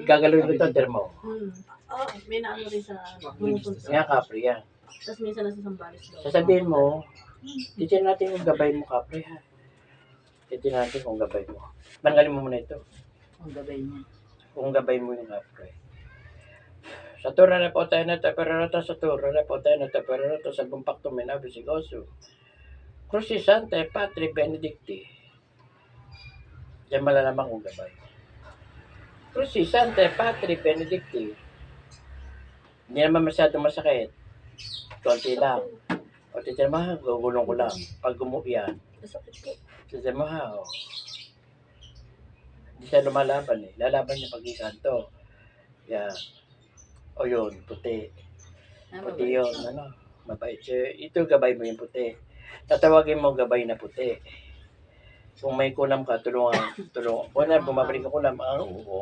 Gagalawin ko ito, termo. Oo, may naano rin sa pumupunta. Nga, kapre yan. Tapos minsan nasa Sambales daw. Sasabihin mo, titignan natin kung gabay mo, kapre, ha? Titignan natin kung gabay mo. Tanggalin mo muna ito. Ang gabay niya. Kung gabay mo yung kapre. Sa tura na po tayo na taperata, sa tura na po tayo na taperata, sa bumpakto may nabisigoso. Crucis Sante, Patri Benedicti. Diyan malalaman kung gabay. Crucis Sante, Patri Benedicti. Hindi naman masyadong masakit. Konti lang. O titignan mo, gugulong ko lang. Pag yan. Titignan mo, ha, o. Hindi siya lumalaban eh. Lalaban niya pag ikanto. Yan. O yun, puti. Puti yun, ano. Mabait siya. Ito, gabay mo yung puti. Tatawagin mo gabay na puti. Kung may kulam ka, tulungan. Kung na, bumabalik ka kulam,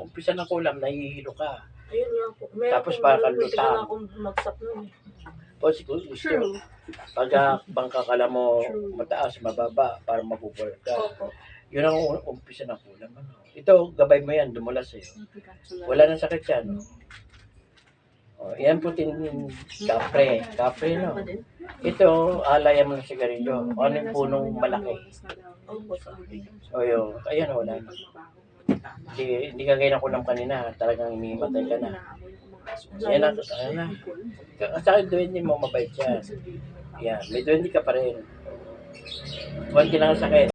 umpisa ng kulam, nahihilo ka. Ayun lang po. Tapos parang lutang. akong magsak nun. O siguro gusto. Pag bangka ka lang mo mataas, mababa, para mabubol ka. Yun ang umpisa ng kulam. Ano? Ito, gabay mo yan, dumulas eh. Wala nang sakit yan. O, yan putin kapre. Kapre, no? Ito, alayan mo ng sigarilyo. Ano yung punong malaki? O yun, ayan, wala na. Hindi ka gaya ng kulam kanina, talagang umimatay ka na. Yan ang, sa akin, duwende mo, mabait siya. Yan, may duwende ka pa rin. Konti lang ang sakit.